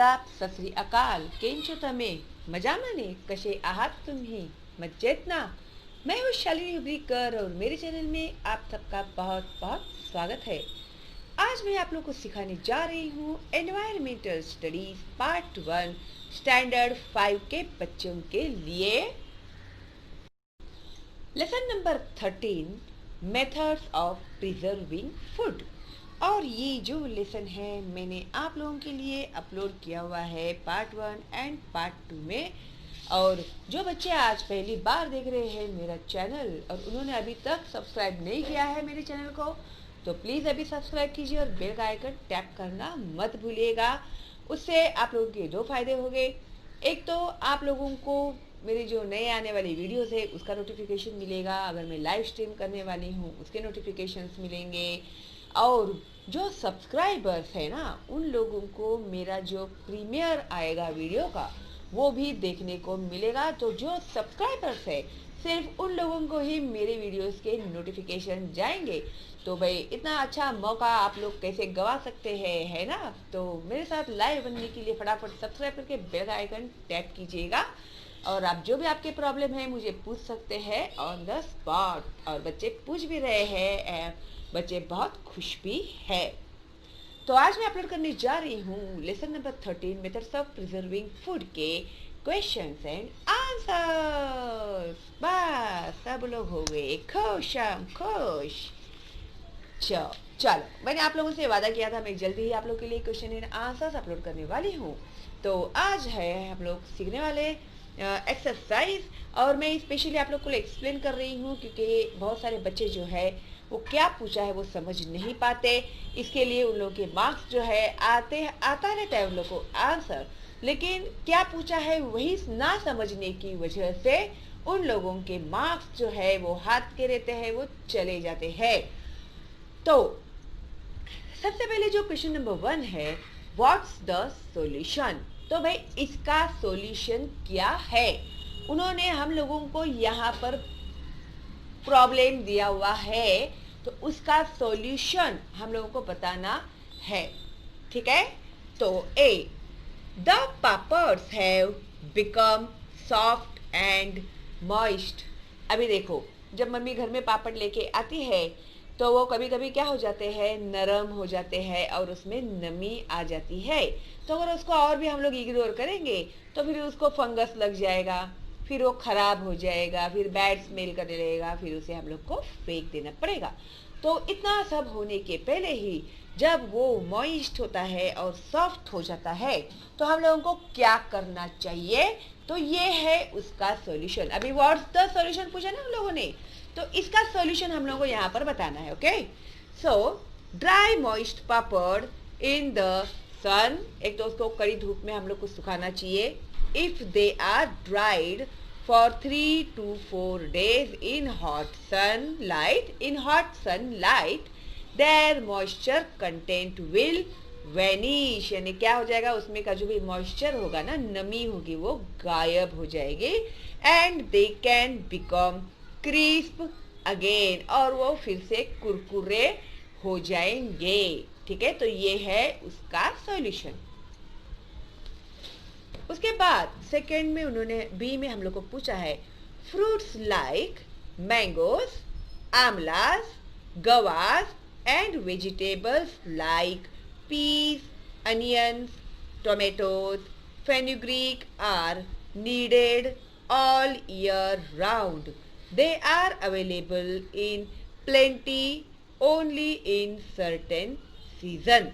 आदाब, सत श्री अकाल, केम छो तमे? मजामा ने? कशे आहात तुम्ही? मज्जेत ना? मैं हूँ शालिनी हुब्रीकर और मेरे चैनल में आप सबका बहुत बहुत स्वागत है। आज मैं आप लोग को सिखाने जा रही हूँ एनवायरमेंटल स्टडीज पार्ट 1 स्टैंडर्ड 5 के बच्चों के लिए lesson number 13 methods of preserving food. और ये जो लेसन है मैंने आप लोगों के लिए अपलोड किया हुआ है पार्ट 1 एंड पार्ट 2 में। और जो बच्चे आज पहली बार देख रहे हैं मेरा चैनल और उन्होंने अभी तक सब्सक्राइब नहीं किया है मेरे चैनल को, तो प्लीज़ अभी सब्सक्राइब कीजिए और बेल का आइकन टैप करना मत भूलिएगा। उससे आप लोगों के दो फायदे हो गए। एक तो आप लोगों को मेरे जो नए आने वाली वीडियोस है उसका नोटिफिकेशन मिलेगा, अगर मैं लाइव स्ट्रीम करने वाली हूँ उसके नोटिफिकेशंस मिलेंगे। और जो सब्सक्राइबर्स है ना, उन लोगों को मेरा जो प्रीमियर आएगा वीडियो का वो भी देखने को मिलेगा। तो जो सब्सक्राइबर्स है सिर्फ उन लोगों को ही मेरे वीडियोस के नोटिफिकेशन जाएंगे। तो भाई इतना अच्छा मौका आप लोग कैसे गवा सकते हैं, है ना? तो मेरे साथ लाइव बनने के लिए फटाफट सब्सक्राइब करके बेल का आइकन टैप कीजिएगा। और आप जो भी आपके प्रॉब्लम है मुझे पूछ सकते हैं ऑन द स्पॉट। और बच्चे पूछ भी रहे हैं, बच्चे बहुत खुश भी है। तो आज मैं अपलोड करने जा रही हूँ lesson number 13 methods of preserving food के क्वेश्चंस एंड आंसर्स। बस सब लोग हो गए खुश, हम खुश। चलो मैंने आप लोगों से वादा किया था मैं जल्दी ही आप लोग के लिए क्वेश्चन एंड आंसर्स अपलोड करने वाली हूँ। तो आज है हम लोग सीखने वाले एक्सरसाइज। और मैं स्पेशली आप लोग को एक्सप्लेन कर रही हूँ क्योंकि बहुत सारे बच्चे जो है वो क्या पूछा है वो समझ नहीं पाते। इसके लिए उन लोगों के मार्क्स जो है आता रहता है उन लोग को आंसर, लेकिन क्या पूछा है वही ना समझने की वजह से उन लोगों के मार्क्स जो है वो हाथ के रहते हैं, वो चले जाते हैं। तो सबसे पहले जो क्वेश्चन नंबर 1 है, व्हाट्स द सॉल्यूशन। तो भाई इसका सॉल्यूशन क्या है? उन्होंने हम लोगों को यहाँ पर प्रॉब्लम दिया हुआ है तो उसका सॉल्यूशन हम लोगों को बताना है, ठीक है? तो A, the papads have become soft and moist. अभी देखो, जब मम्मी घर में पापड़ लेके आती है तो वो कभी कभी क्या हो जाते हैं, नरम हो जाते हैं और उसमें नमी आ जाती है। तो अगर उसको और भी हम लोग इग्नोर करेंगे तो फिर उसको फंगस लग जाएगा, फिर वो खराब हो जाएगा, फिर बैड स्मेल करने लगेगा, फिर उसे हम लोग को फेंक देना पड़ेगा। तो इतना सब होने के पहले ही जब वो मॉइस्ट होता है और सॉफ्ट हो जाता है तो हम लोगों को क्या करना चाहिए? तो ये है उसका सॉल्यूशन। अभी व्हाट्स द सॉल्यूशन पूछा ना हम लोगों ने, तो इसका सॉल्यूशन हम लोगों को यहाँ पर बताना है। Okay, so dry moist papad in the sun. एक तो उसको कड़ी धूप में हम लोग को सुखाना चाहिए। If they are dried for 3 to 4 days in hot sunlight, their moisture content will vanish। यानी क्या हो जाएगा, उसमें का जो भी मॉइस्चर होगा ना, नमी होगी, वो गायब हो जाएगी। And they can become crisp again, और वो फिर से कुरकुरे हो जाएंगे। ठीक है, तो ये है उसका सॉल्यूशन। उसके बाद सेकेंड में उन्होंने बी में हम लोग को पूछा है, fruits like mangoes, amlas, guavas and vegetables like peas, onions, tomatoes, fenugreek are needed all year round. They are available in plenty only in certain season.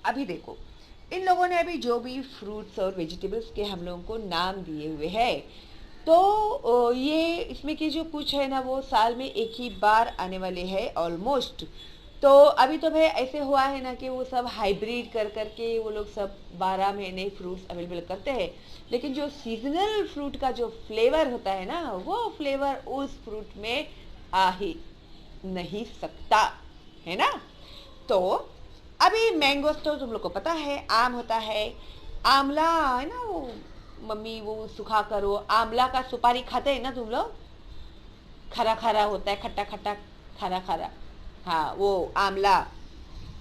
अभी देखो, इन लोगों ने अभी जो भी फ्रूट्स और वेजिटेबल्स के हम लोगों को नाम दिए हुए हैं, तो ये इसमें के जो कुछ है ना वो साल में एक ही बार आने वाले हैं ऑलमोस्ट। तो अभी तो भाई ऐसे हुआ है ना कि वो सब हाइब्रिड कर करके वो लोग सब 12 महीने फ्रूट्स अवेलेबल करते हैं, लेकिन जो सीजनल फ्रूट का जो फ्लेवर होता है ना, वो फ्लेवर उस फ्रूट में आ ही नहीं सकता, है ना? तो अभी मैंगोस तो तुम लोग को पता है, आम होता है, आमला है ना, वो मम्मी वो सुखा कर वो आमला का सुपारी खाते हैं ना तुम लोग, खरा खरा होता है, खट्टा खट्टा, खरा खरा, हाँ वो आमला।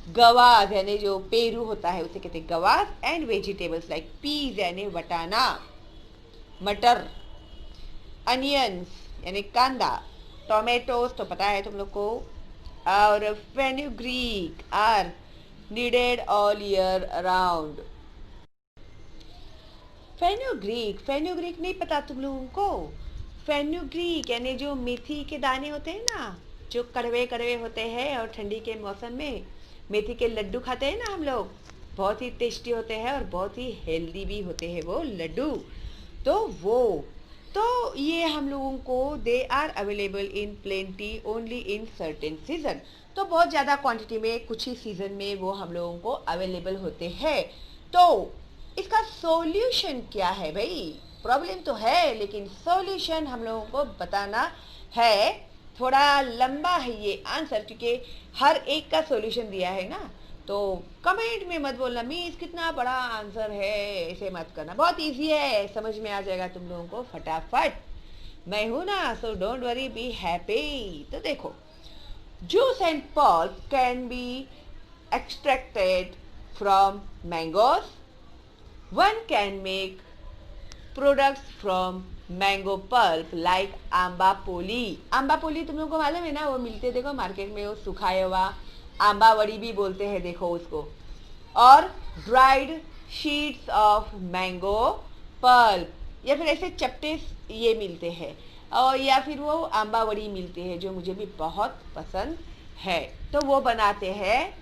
गवार यानी जो पेरू होता है उसे कहते हैं गवार, एंड वेजिटेबल्स लाइक पीज यानी वटाना, मटर, अनियंस यानी कांदा, टोमेटोज तो पता है तुम लोग को, और fenugreek are needed all year around. Fenugreek नहीं पता तुम लोगों को? फेनुग्रीक यानी जो मेथी के दाने होते हैं ना, जो कड़वे कड़वे होते हैं और ठंडी के मौसम में मेथी के लड्डू खाते हैं ना हम लोग, बहुत ही टेस्टी होते हैं और बहुत ही हेल्दी भी होते हैं वो लड्डू। तो ये हम लोगों को they are available in plenty only in certain season. तो बहुत ज़्यादा क्वांटिटी में कुछ ही सीजन में वो हम लोगों को अवेलेबल होते हैं। तो इसका सॉल्यूशन क्या है भाई? प्रॉब्लम तो है लेकिन सॉल्यूशन हम लोगों को बताना है। थोड़ा लंबा है ये आंसर क्योंकि हर एक का सॉल्यूशन दिया है ना, तो कमेंट में मत बोलना मीन्स कितना बड़ा आंसर है, ऐसे मत करना। बहुत इजी है, समझ में आ जाएगा तुम लोगों को फटाफट। मैं हूं ना, so don't worry, be happy. तो देखो, juice and pulp can be extracted from mangoes. One can make products from mango pulp like Amba पोली। आम्बा पोली तुम लोगों को मालूम है ना, वो मिलते देखो मार्केट में, वो सुखाया हुआ आम्बा वड़ी भी बोलते हैं देखो उसको। और dried sheets of mango pulp, या फिर ऐसे चपटे ये मिलते हैं, और या फिर वो आम्बा वड़ी मिलती है जो मुझे भी बहुत पसंद है। तो वो बनाते हैं।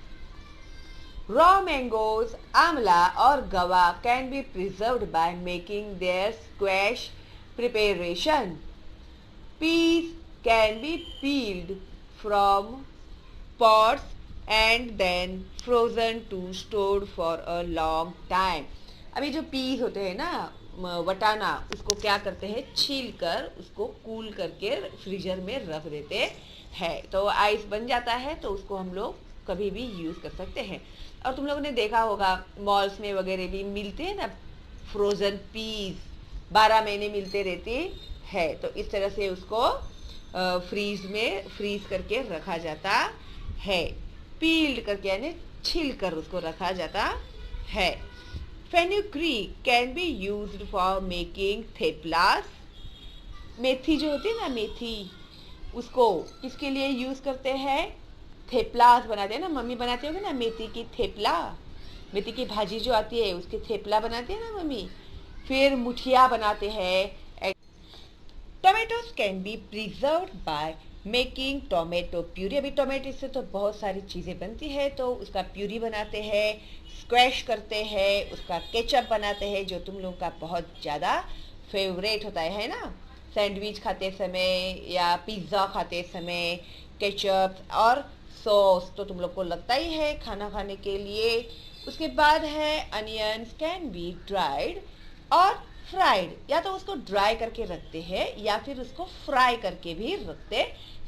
Raw mangoes, amla or guava can be preserved by making their squash preparation. Peas can be peeled from pods and then frozen to stored for a long time. अभी जो पीस होते हैं ना, वटाना, उसको क्या करते हैं, छील कर उसको कूल करके फ्रीजर में रख देते हैं, तो आइस बन जाता है। तो उसको हम लोग कभी भी यूज़ कर सकते हैं। और तुम लोगों ने देखा होगा मॉल्स में वगैरह भी मिलते हैं ना फ्रोज़न पीस, 12 महीने मिलते रहते हैं। तो इस तरह से उसको फ्रीज करके रखा जाता है, पील्ड करके यानी छील कर उसको रखा जाता है। Fenugreek can be used for making theplas. मेथी जो होती है ना, मेथी, उसको किसके लिए यूज़ करते हैं? थेपलास बनाते हैं ना, मम्मी बनाती होगी ना मेथी की थेपला, मेथी की भाजी जो आती है उसके थेपला बनाती है ना मम्मी। फिर मुठिया बनाते हैं। Tomatoes can be preserved by making tomato puree. अभी टोमेटो से तो बहुत सारी चीज़ें बनती है, तो उसका प्यूरी बनाते हैं, स्क्वैश करते हैं, उसका केचप बनाते हैं जो तुम लोगों का बहुत ज़्यादा फेवरेट होता है ना, सैंडविच खाते समय या पिज़्ज़ा खाते समय केचप और सॉस तो तुम लोग को लगता ही है खाना खाने के लिए। उसके बाद है अनियंस कैन बी ड्राइड और फ्राइड, या तो उसको ड्राई करके रखते हैं या फिर उसको फ्राई करके भी रखते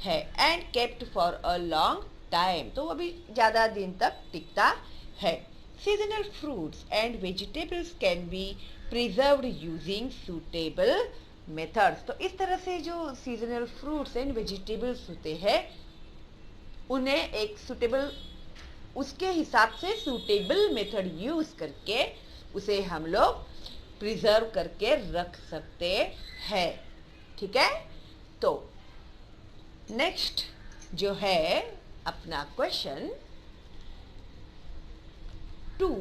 हैं, and kept for a long time, तो वो भी ज़्यादा दिन तक टिकता है। Seasonal fruits and vegetables can be preserved using suitable methods. तो इस तरह से जो सीजनल फ्रूट्स एंड वेजिटेबल्स होते हैं उन्हें एक सूटेबल, उसके हिसाब से सूटेबल मेथड यूज करके उसे हम लोग प्रिजर्व करके रख सकते हैं। ठीक है, तो नेक्स्ट जो है अपना question, to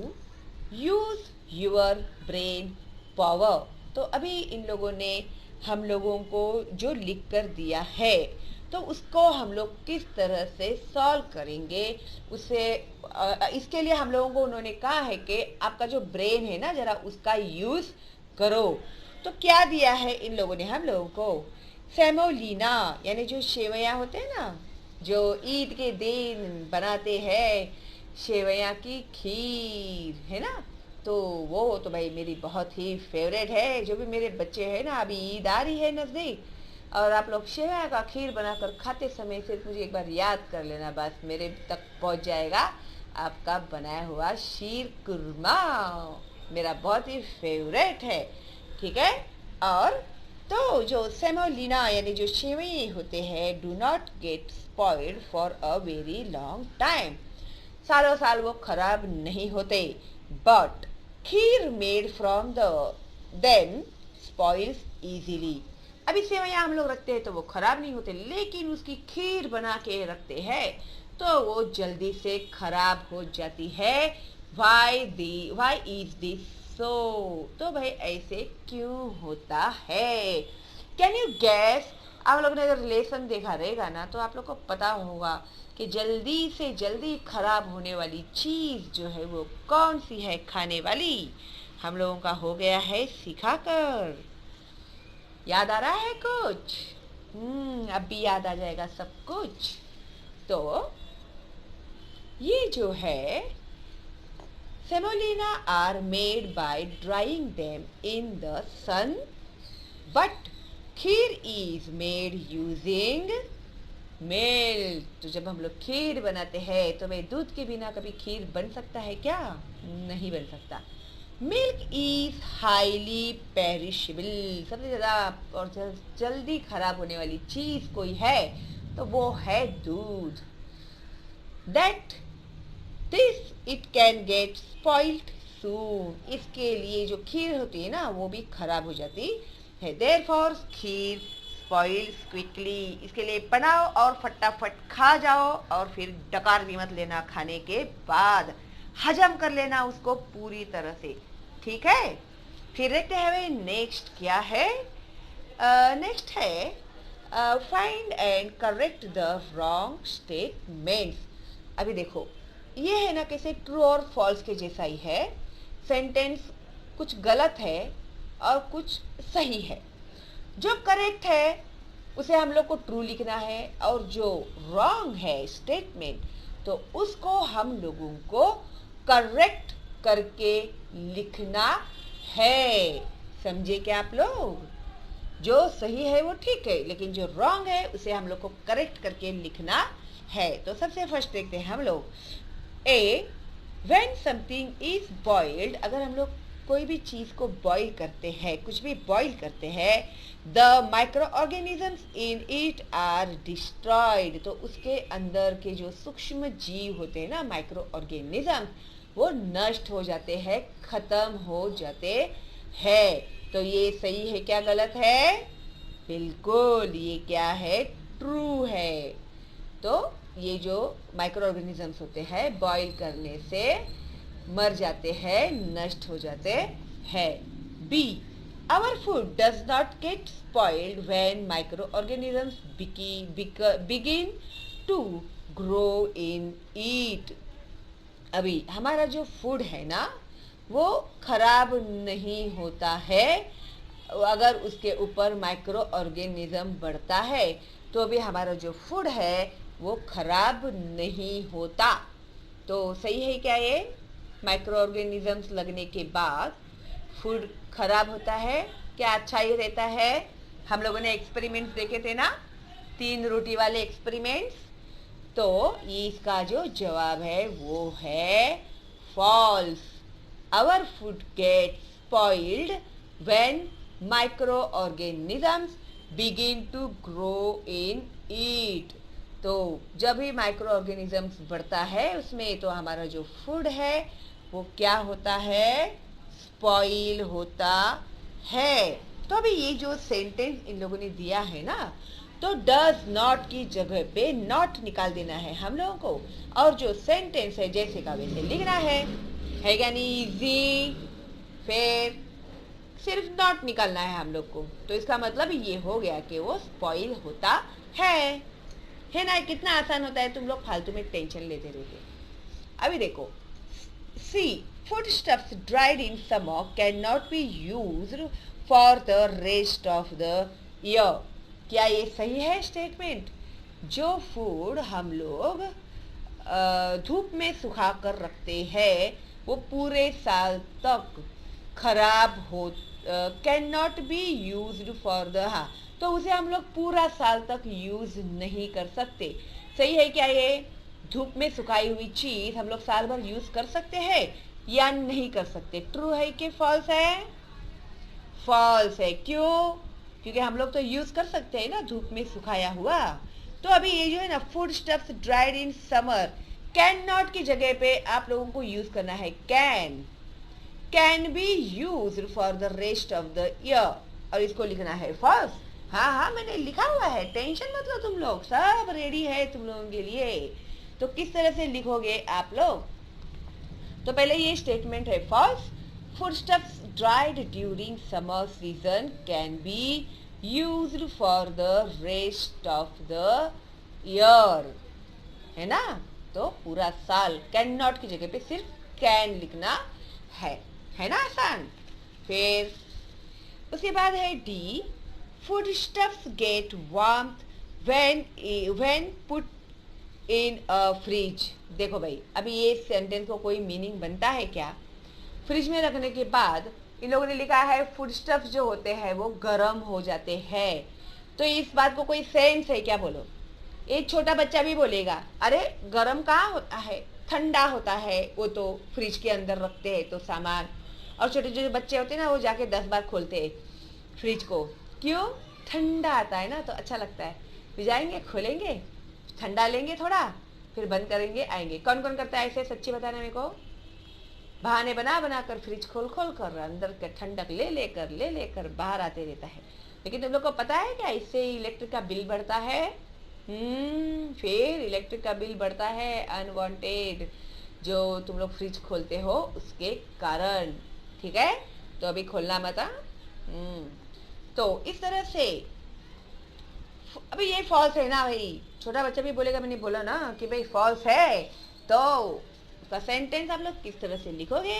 use your brain power. तो अभी इन लोगों ने हम लोगों को जो लिख कर दिया है, तो उसको हम लोग किस तरह से सॉल्व करेंगे उसे, इसके लिए हम लोगों को उन्होंने कहा है कि आपका जो ब्रेन है ना ज़रा उसका यूज़ करो। तो क्या दिया है इन लोगों ने हम लोगों को? सेमोलिना यानी जो सेवैयाँ होते हैं ना, जो ईद के दिन बनाते हैं, सेवैयाँ की खीर है ना, तो वो तो भाई मेरी बहुत ही फेवरेट है। जो भी मेरे बच्चे हैं ना, अभी ईद आ रही है नज़दीक, और आप लोग सेवैया का खीर बनाकर खाते समय सिर्फ मुझे एक बार याद कर लेना, बस मेरे तक पहुंच जाएगा आपका बनाया हुआ शीर कुरमा, मेरा बहुत ही फेवरेट है। ठीक है, और तो जो सेमोलिना यानी जो सेवई होते हैं, do not get spoiled for a very long time. सालों साल वो खराब नहीं होते। But kheer made from the then spoils easily. अभी सेवैयाँ हम लोग रखते हैं तो वो खराब नहीं होते, लेकिन उसकी खीर बना के रखते हैं तो वो जल्दी से खराब हो जाती है। Why is this so? तो भाई ऐसे क्यों होता है? Can you guess? आप लोगों ने अगर रिलेशन देखा रहेगा ना तो आप लोग को पता होगा कि जल्दी से जल्दी खराब होने वाली चीज जो है वो कौन सी है खाने वाली। हम लोगों का हो गया है सिखाकर। याद आ रहा है कुछ? अब भी याद आ जाएगा सब कुछ। तो ये जो है semolina are made by drying them in the sun, but kheer is made using milk. तो जब हम लोग खीर बनाते हैं तो भाई दूध के बिना कभी खीर बन सकता है क्या? नहीं बन सकता। Milk is highly perishable. सबसे ज़्यादा और जल्दी खराब होने वाली चीज़ कोई है तो वो है दूध। That this it can get spoiled soon. इसके लिए जो खीर होती है ना वो भी खराब हो जाती है। देयरफॉर खीर स्पॉइल्स क्विकली। इसके लिए बनाओ और फटाफट खा जाओ और फिर डकार भी मत लेना, खाने के बाद हजम कर लेना उसको पूरी तरह से। ठीक है, फिर देखते हैं नेक्स्ट क्या है। नेक्स्ट है find and correct the wrong statements. अभी देखो ये है ना कैसे ट्रू और फॉल्स के जैसा ही है। सेंटेंस कुछ गलत है और कुछ सही है। जो करेक्ट है उसे हम लोग को ट्रू लिखना है और जो रॉन्ग है स्टेटमेंट तो उसको हम लोगों को करेक्ट करके लिखना है। समझे क्या आप लोग? जो सही है वो ठीक है, लेकिन जो रॉन्ग है उसे हम लोग को करेक्ट करके लिखना है। तो सबसे फर्स्ट देखते हैं हम लोग ए, व्हेन समथिंग इज बॉइल्ड। अगर हम लोग कोई भी चीज को बॉईल करते हैं, कुछ भी बॉईल करते हैं, the micro organisms in it are destroyed. तो उसके अंदर के जो सूक्ष्म जीव होते हैं ना, माइक्रो ऑर्गेनिज्म, वो नष्ट हो जाते हैं, खत्म हो जाते हैं। तो ये सही है क्या गलत है? बिल्कुल, ये क्या है? ट्रू है। तो ये जो माइक्रो ऑर्गेनिजम्स होते हैं बॉईल करने से मर जाते हैं, नष्ट हो जाते हैं। B, our food does not get spoiled when micro organisms begin to grow in it. अभी हमारा जो फूड है ना वो खराब नहीं होता है अगर उसके ऊपर माइक्रो ऑर्गेनिज्म बढ़ता है, तो भी हमारा जो फूड है वो खराब नहीं होता। तो सही है क्या ये? माइक्रो ऑर्गेनिजम्स लगने के बाद फूड खराब होता है क्या अच्छा ही रहता है? हम लोगों ने एक्सपेरिमेंट्स देखे थे ना, 3 रोटी वाले एक्सपेरिमेंट्स। तो इसका जो जवाब है वो है false. Our food get spoiled when micro organisms begin to grow in it. तो जब भी माइक्रो ऑर्गेनिजम्स बढ़ता है उसमें तो हमारा जो फूड है वो क्या होता है? स्पॉइल होता है। तो अभी ये जो सेंटेंस इन लोगों ने दिया है ना, तो डज नॉट की जगह पे नॉट निकाल देना है हम लोगों को, और जो सेंटेंस है जैसे का वैसे लिखना है क्या नहीं? इजी। फिर सिर्फ नॉट निकालना है हम लोग को। तो इसका मतलब ये हो गया कि वो स्पॉइल होता है ना? कितना आसान होता है, तुम लोग फालतू में टेंशन लेते रहते। अभी देखो सी, foodstuffs dried in summer cannot be used for the rest of the year। क्या ये सही है स्टेटमेंट? जो फूड हम लोग धूप में सुखा कर रखते हैं वो पूरे साल तक खराब हो, can not be used for the, हाँ, तो उसे हम लोग पूरा साल तक यूज नहीं कर सकते। सही है क्या ये? धूप में सुखाई हुई चीज हम लोग साल भर यूज कर सकते हैं या नहीं कर सकते? ट्रू है कि फॉल्स है? फॉल्स है। क्यों? क्योंकि हम लोग तो यूज कर सकते हैं ना धूप में सुखाया हुआ। तो अभी ये जो है ना food stuffs dried in summer can not की जगह पे आप लोगों को यूज करना है can be used for the rest of the year, और इसको लिखना है फॉल्स। हाँ हाँ, मैंने लिखा हुआ है, टेंशन मत लो, तुम लोग सब रेडी है तुम लोगों के लिए। तो किस तरह से लिखोगे आप लोग? तो पहले ये स्टेटमेंट है false. Foodstuffs dried during summer season can be used for the rest of the year, है ना? तो पूरा साल कैन नॉट की जगह पे सिर्फ कैन लिखना है ना आसान। फिर उसके बाद है D, foodstuffs get warmth when put in a fridge. देखो भाई, अभी ये सेंटेंस को कोई मीनिंग बनता है क्या? फ्रिज में रखने के बाद इन लोगों ने लिखा है फूडस्टफ्स जो होते हैं वो गर्म हो जाते हैं, तो इस बात को कोई सेंस है क्या? बोलो। एक छोटा बच्चा भी बोलेगा अरे गर्म कहाँ होता है, ठंडा होता है, वो तो फ्रिज के अंदर रखते हैं तो सामान। और छोटे छोटे बच्चे होते हैं ना, वो जाके 10 बार खोलते हैं फ्रिज को, क्यों? ठंडा आता है ना, तो अच्छा लगता है। फिर जाएंगे, खोलेंगे, ठंडा लेंगे थोड़ा, फिर बंद करेंगे, आएंगे। कौन कौन करता है ऐसे? सच्ची बताना मेरे को। बहाने बना बना कर फ्रिज खोल खोल कर अंदर के ठंडक ले लेकर बाहर आते रहता है। लेकिन तुम लोग को पता है क्या, इससे इलेक्ट्रिक का बिल बढ़ता है। फिर इलेक्ट्रिक का बिल बढ़ता है अनवांटेड, जो तुम लोग फ्रिज खोलते हो उसके कारण। ठीक है, तो अभी खोलना मत। तो इस तरह से अभी ये फॉल्स है ना भाई, छोटा बच्चा भी बोलेगा, मैंने बोला ना कि भाई फॉल्स है, तो उसका सेंटेंस आप लोग किस तरह से लिखोगे?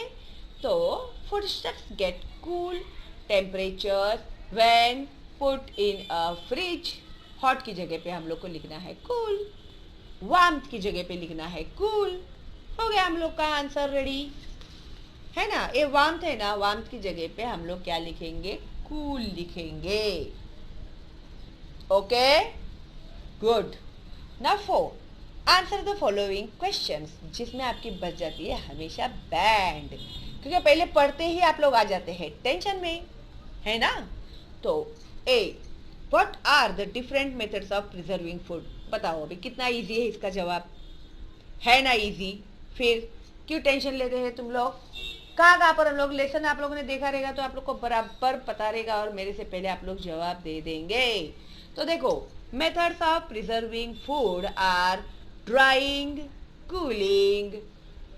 तो foodstuffs get cool temperature when put in a fridge. Hot की जगह पे हम लोग को लिखना है कूल, वार्मथ की जगह पे लिखना है कूल। हो गया हम लोग का आंसर रेडी, है ना? ये वार्मथ है ना, वार्मथ की जगह पे हम लोग क्या लिखेंगे? कूल लिखेंगे। Okay, good. Now four, answer the following questions, जिसमें आपकी बच जाती है हमेशा बैंड, क्योंकि पहले पढ़ते ही आप लोग आ जाते हैं टेंशन में, है ना? तो A, what are the different methods of preserving food? बताओ अभी कितना इजी है इसका जवाब, है ना इजी? फिर क्यों टेंशन लेते हैं तुम लोग? कहाँ पर हम लोग लेसन आप लोगों ने देखा रहेगा तो आप लोग को बराबर पता रहेगा, और मेरे से पहले आप लोग जवाब दे देंगे। तो देखो, methods of preserving food are drying, cooling,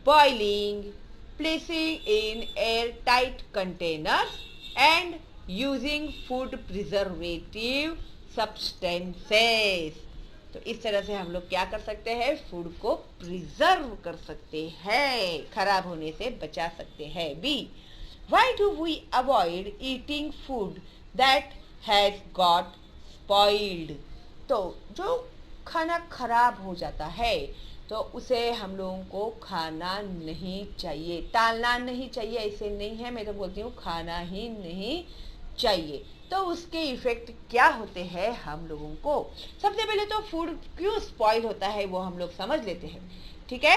boiling, placing in air tight containers and using food preservative substances. तो इस तरह से हम लोग क्या कर सकते हैं? फूड को प्रिजर्व कर सकते हैं, खराब होने से बचा सकते हैं। B, why do we avoid eating food that has got spoiled? तो जो खाना खराब हो जाता है तो उसे हम लोगों को खाना नहीं चाहिए, टालना नहीं चाहिए, ऐसे नहीं है, मैं तो बोलती हूँ खाना ही नहीं चाहिए। तो उसके इफेक्ट क्या होते हैं हम लोगों को? सबसे पहले तो फूड क्यों स्पॉइल होता है वो हम लोग समझ लेते हैं, ठीक है?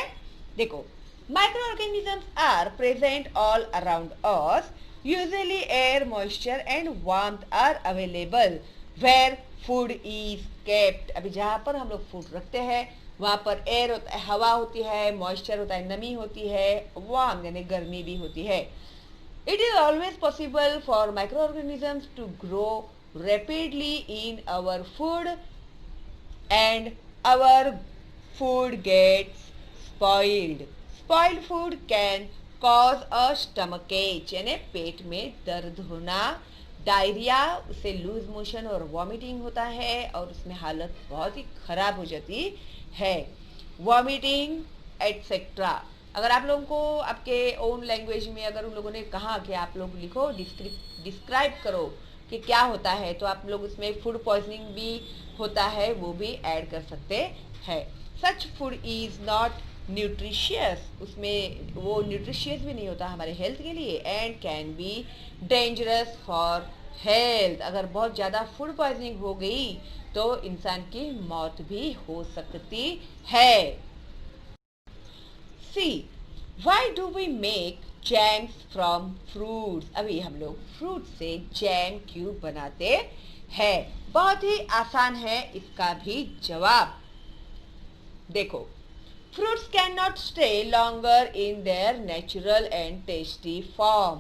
देखो, microorganisms are present all around us, usually air, moisture and warmth are available where food is kept. अभी जहाँ पर हम लोग फूड रखते हैं वहाँ पर एयर होता है, हवा होती है, मॉइस्चर होता है, नमी होती है, वार्म यानी गर्मी भी होती है। It is always possible for microorganisms to grow rapidly in our food and our food gets spoiled. Spoiled food can cause a stomachache यानी पेट में दर्द होना, डायरिया, उससे लूज मोशन और वॉमिटिंग होता है, और उसमें हालत बहुत ही खराब हो जाती है, वॉमिटिंग एटसेट्रा। अगर आप लोगों को आपके ओन लैंग्वेज में अगर उन लोगों ने कहा कि आप लोग लिखो, डिस्क्राइब करो कि क्या होता है, तो आप लोग उसमें फूड पॉइजनिंग भी होता है वो भी ऐड कर सकते हैं। सच फूड इज नॉट न्यूट्रिशियस, उसमें वो न्यूट्रिशियस भी नहीं होता हमारे हेल्थ के लिए, and can be dangerous for health. अगर बहुत ज़्यादा फूड पॉइजनिंग हो गई तो इंसान की मौत भी हो सकती है। C, why do we make jams from fruits? अभी हम लोग फ्रूट से जैम क्यों बनाते हैं? बहुत ही आसान है इसका भी जवाब। देखो, Fruits cannot stay longer in their natural and tasty form.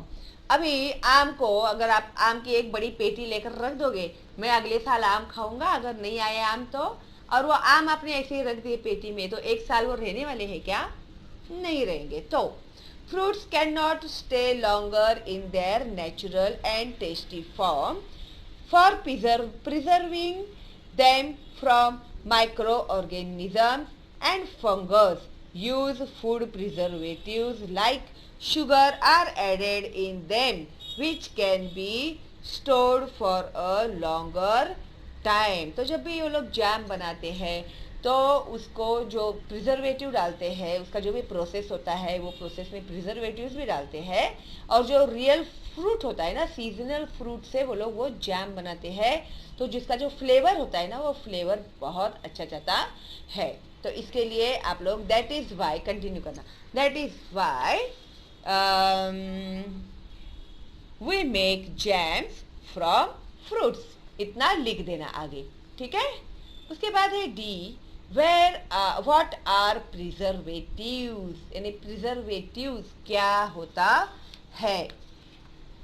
अभी आम को अगर आप आम की एक बड़ी पेटी लेकर रख दोगे, मैं अगले साल आम खाऊंगा अगर नहीं आए आम तो, और वो आम आपने ऐसे ही रख दिए पेटी में, तो एक साल वो रहने वाले हैं क्या? नहीं रहेंगे। तो fruits cannot stay longer in their natural and tasty form. For preserving them from microorganisms and fungus, use food preservatives like sugar are added in them, which can be stored for a longer time. तो जब भी ये लोग jam बनाते हैं तो उसको जो प्रिजर्वेटिव डालते हैं, उसका जो भी प्रोसेस होता है वो प्रोसेस में प्रिजर्वेटिव्स भी डालते हैं, और जो रियल फ्रूट होता है ना, सीजनल फ्रूट से वो लोग वो जैम बनाते हैं, तो जिसका जो फ्लेवर होता है ना वो फ्लेवर बहुत अच्छा जाता है। तो इसके लिए आप लोग दैट इज वाई कंटिन्यू करना, that is why we make jams from fruits, इतना लिख देना आगे, ठीक है। उसके बाद है D, where what are preservatives, यानी प्रिजर्वेटिव्स क्या होता है।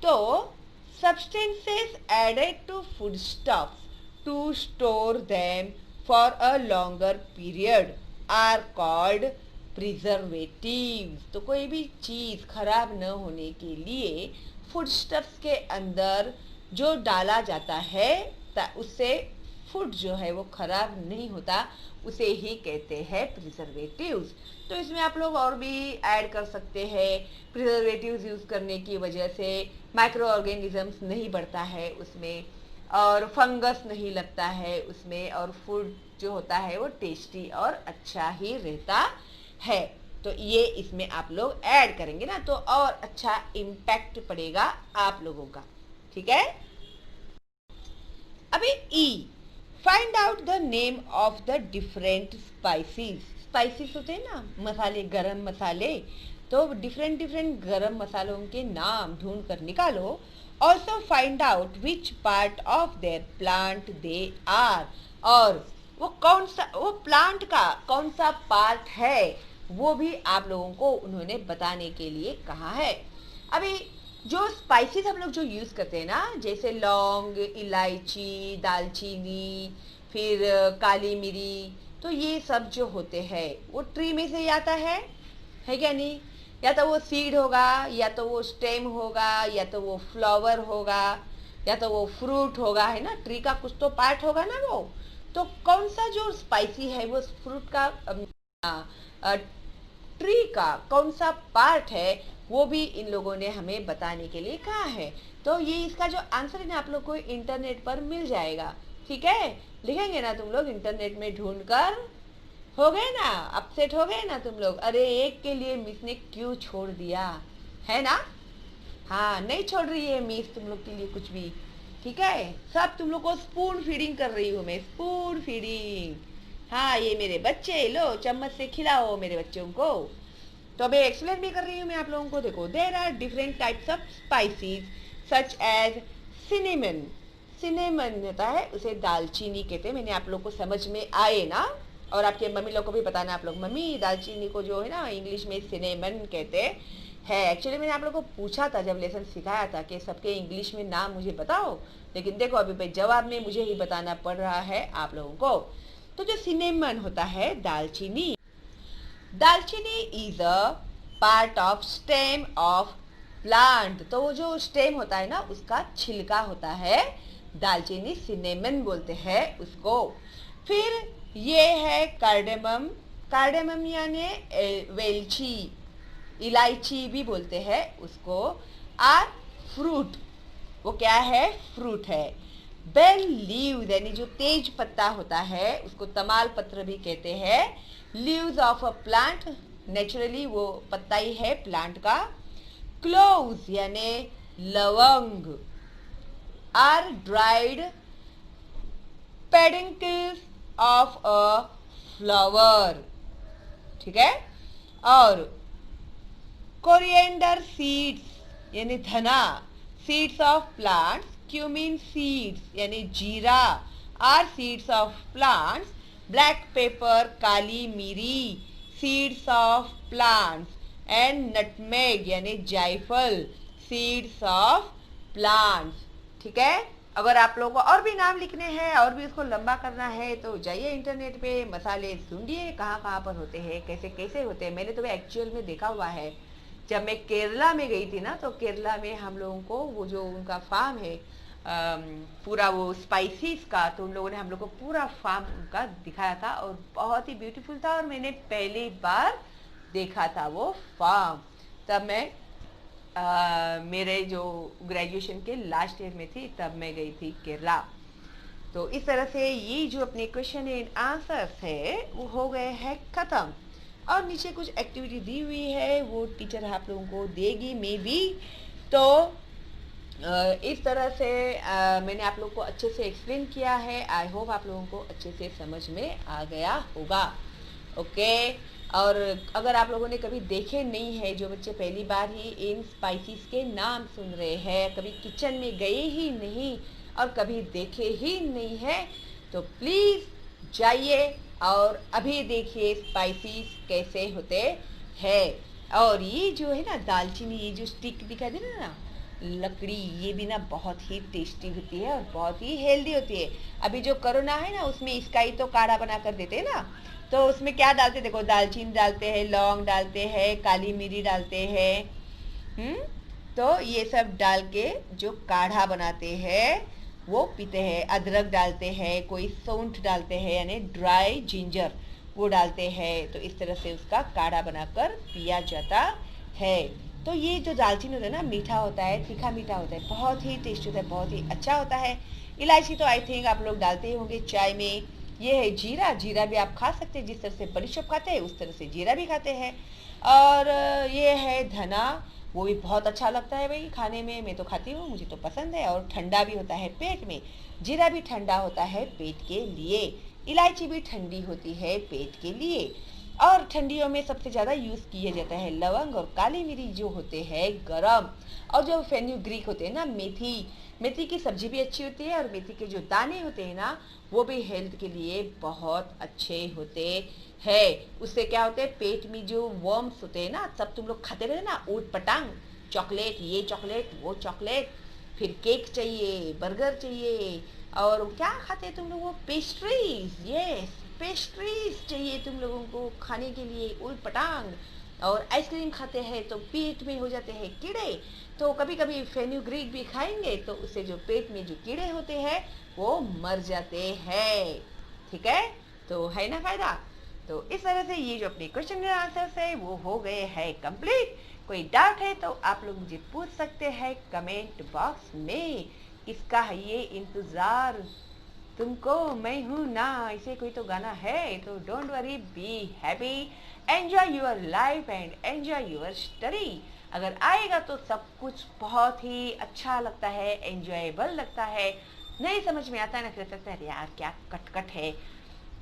तो substances added to foodstuffs to store them for a longer period are called preservatives. तो कोई भी चीज़ खराब न होने के लिए फूडस्टफ्स के अंदर जो डाला जाता है उससे फूड जो है वो खराब नहीं होता, उसे ही कहते हैं प्रिजर्वेटिव्स। तो इसमें आप लोग और भी ऐड कर सकते हैं, प्रिजर्वेटिव्स यूज़ करने की वजह से माइक्रो ऑर्गेनिजम्स नहीं बढ़ता है उसमें, और फंगस नहीं लगता है उसमें, और फूड जो होता है वो टेस्टी और अच्छा ही रहता है। तो ये इसमें आप लोग ऐड करेंगे ना तो और अच्छा इम्पैक्ट पड़ेगा आप लोगों का, ठीक है। अभी E, find out the name of the different spices. Spices होते हैं ना, मसाले, गरम मसाले, तो डिफरेंट डिफरेंट गरम मसालों के नाम ढूंढ कर निकालो। Also find out which part of their plant they are, और वो कौन सा, वो प्लांट का कौन सा पार्ट है वो भी आप लोगों को उन्होंने बताने के लिए कहा है। अभी जो स्पाइसेस हम लोग जो यूज़ करते हैं ना, जैसे लौंग, इलायची, दालचीनी, फिर काली मिरी, तो ये सब जो होते हैं वो ट्री में से ही आता है क्या नहीं? या तो वो सीड होगा, या तो वो स्टेम होगा, या तो वो फ्लावर होगा, या तो वो फ्रूट होगा, है ना, ट्री का कुछ तो पार्ट होगा ना वो। तो कौन सा जो स्पाइसी है वो फ्रूट का, ट्री का कौन सा पार्ट है वो भी इन लोगों ने हमें बताने के लिए कहा है। तो ये इसका जो आंसर है ना आप लोग को इंटरनेट पर मिल जाएगा, ठीक है। लिखेंगे ना तुम लोग इंटरनेट में ढूंढ कर, हो गए ना, अपसेट हो गए ना तुम लोग, अरे एक के लिए मिस ने क्यों छोड़ दिया, है ना। हाँ, नहीं छोड़ रही है मिस तुम लोग के लिए कुछ भी, ठीक है। सब तुम लोग को स्पून फीडिंग कर रही हूँ मैं, स्पून फीडिंग। हाँ, ये मेरे बच्चे, लो चम्मच से खिलाओ मेरे बच्चों को। तो अभी एक्सप्लेन भी कर रही हूँ मैं आप लोगों को। देखो, there are different types of spices such as cinnamon. Cinnamon होता है, उसे दालचीनी कहते हैं। मैंने आप लोग को समझ में आए ना, और आपके मम्मी लोग को भी बताना, आप लोग मम्मी दालचीनी को जो है ना इंग्लिश में सिनेमन कहते हैं। एक्चुअली मैंने आप लोग को पूछा था जब लेसन सिखाया था कि सबके इंग्लिश में नाम मुझे बताओ, लेकिन देखो अभी भाई जवाब में मुझे ही बताना पड़ रहा है आप लोगों को। तो जो सिनेमन होता है दालचीनी, दालचीनी is a part of stem of plant. तो वो जो स्टेम होता है ना उसका छिलका होता है, दालचीनी सिनेमन बोलते हैं उसको। फिर ये है कार्डेमम, कार्डेमम यानी वेलची, इलायची भी बोलते हैं उसको। आर फ्रूट, वो क्या है, फ्रूट है। बेल लीव्स यानी जो तेज पत्ता होता है उसको तमाल पत्र भी कहते हैं। Leaves of a plant, naturally वो पत्ता ही है प्लांट का। क्लोव्स यानी लवंग। Are dried peduncles of a flower, ठीक है। और कोरिएंडर सीड्स यानी धना, seeds of plants. Cumin seeds यानी जीरा, are seeds of plants. Black pepper, काली मिरी, seeds of plants, and nutmeg यानी जायफल, सीड्स ऑफ प्लांट्स। ठीक है, अगर आप लोगों को और भी नाम लिखने हैं और भी उसको लंबा करना है तो जाइए इंटरनेट पे, मसाले ढूंढिए कहाँ कहाँ पर होते हैं, कैसे कैसे होते हैं। मैंने तो एक्चुअल में देखा हुआ है। जब मैं केरला में गई थी ना, तो केरला में हम लोगों को वो जो उनका फार्म है पूरा वो स्पाइसीज का, तो उन लोगों ने हम लोग को पूरा फार्म उनका दिखाया था और बहुत ही ब्यूटीफुल था। और मैंने पहली बार देखा था वो फार्म, तब मैं मेरे जो ग्रेजुएशन के लास्ट ईयर में थी, तब मैं गई थी केरला। तो इस तरह से ये जो अपने क्वेश्चन एंड आंसर्स है वो हो गए हैं ख़त्म। और नीचे कुछ एक्टिविटी दी हुई है, वो टीचर आप लोगों को देगी मे बी। तो इस तरह से मैंने आप लोगों को अच्छे से एक्सप्लेन किया है। आई होप आप लोगों को अच्छे से समझ में आ गया होगा। ओके, और अगर आप लोगों ने कभी देखे नहीं है, जो बच्चे पहली बार ही इन स्पाइसेस के नाम सुन रहे हैं, कभी किचन में गए ही नहीं और कभी देखे ही नहीं है, तो प्लीज़ जाइए और अभी देखिए स्पाइसेस कैसे होते हैं। और ये जो है ना दालचीनी, ये जो स्टिक दिखाई दे रहा है ना, लकड़ी, ये भी ना बहुत ही टेस्टी होती है और बहुत ही हेल्दी होती है। अभी जो कोरोना है ना, उसमें इसका ही तो काढ़ा बना कर देते हैं ना। तो उसमें क्या डालते हैं, देखो दालचीनी डालते हैं, लौंग डालते हैं, काली मिरी डालते हैं, तो ये सब डाल के जो काढ़ा बनाते हैं वो पीते हैं। अदरक डालते हैं, कोई सौंठ डालते हैं यानी ड्राई जिंजर वो डालते हैं। तो इस तरह से उसका काढ़ा बनाकर पिया जाता है। तो ये जो दालचीनी होता है ना, मीठा होता है, तीखा मीठा होता है, बहुत ही टेस्टी होता है, बहुत ही अच्छा होता है। इलायची तो आई थिंक आप लोग डालते ही होंगे चाय में। ये है जीरा, जीरा भी आप खा सकते हैं, जिस तरह से बड़ी शॉप खाते हैं उस तरह से जीरा भी खाते हैं। और ये है धना, वो भी बहुत अच्छा लगता है भाई खाने में, मैं तो खाती हूँ, मुझे तो पसंद है। और ठंडा भी होता है पेट में, जीरा भी ठंडा होता है पेट के लिए, इलायची भी ठंडी होती है पेट के लिए। और ठंडियों में सबसे ज़्यादा यूज़ किया जाता है लवंग और काली मिरी, जो होते हैं गरम। और जो फेन्यूग्रीक होते हैं ना, मेथी, मेथी की सब्जी भी अच्छी होती है। और मेथी के जो दाने होते हैं ना, वो भी हेल्थ के लिए बहुत अच्छे होते हैं। उससे क्या होते हैं, पेट में जो वर्म्स होते हैं ना, सब तुम लोग खाते रहते ना, ऊट पटांग, चॉकलेट, ये चॉकलेट वो चॉकलेट, फिर केक चाहिए, बर्गर चाहिए, और क्या खाते हैं तुम लोग, वो पेस्ट्रीज, यस पेस्ट्रीज चाहिए तुम लोगों को खाने के लिए, उल पटांग। और आइसक्रीम खाते हैं तो पेट में हो जाते हैं कीड़े, तो कभी कभी फेन्यूग्रीक भी खाएंगे तो उससे जो पेट में जो कीड़े होते हैं वो मर जाते हैं। ठीक है, तो है ना फायदा। तो इस तरह से ये जो अपने क्वेश्चन आंसर्स है वो हो गए हैं कंप्लीट। कोई डाउट है तो आप लोग मुझे पूछ सकते हैं कमेंट बॉक्स में। इसका है ये इंतज़ार तुमको, मैं हूँ ना, ऐसे कोई तो गाना है। तो don't worry, be happy, enjoy your life and enjoy your study. अगर आएगा तो सब कुछ बहुत ही अच्छा लगता है, एंजॉयबल लगता है। नहीं समझ में आता है ना, फिर लगता है यार क्या कटकट है,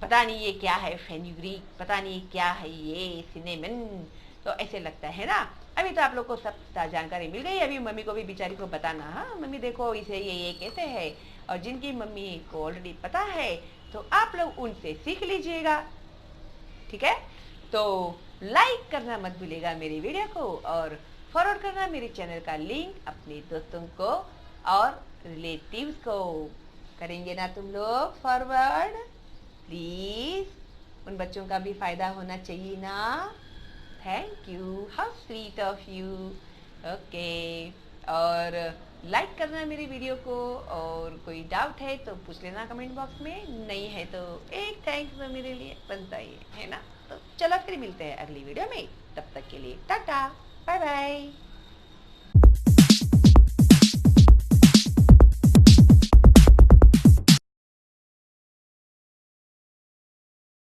पता नहीं ये क्या है फेन्यूग्रीक, पता नहीं क्या है ये सिनेमन, तो ऐसे लगता है ना। अभी तो आप लोग को सब जानकारी मिल गई। अभी मम्मी को भी बेचारी को बताना, हाँ मम्मी देखो इसे ये कहते हैं। और जिनकी मम्मी को ऑलरेडी पता है तो आप लोग उनसे सीख लीजिएगा। ठीक है, तो लाइक करना मत भूलिएगा मेरी वीडियो को, और फॉरवर्ड करना मेरे चैनल का लिंक अपने दोस्तों को और रिलेटिव्स को। करेंगे ना तुम लोग फॉरवर्ड, प्लीज, उन बच्चों का भी फायदा होना चाहिए ना। Thank you, how sweet of you. Okay, और लाइक करना मेरी वीडियो को, और कोई डाउट है तो पूछ लेना कमेंट बॉक्स में, नहीं है तो एक थैंक्स तो मेरे लिए बनता ही है ना। तो चलो फिर मिलते हैं अगली वीडियो में, तब तक के लिए टाटा, बाय बाय।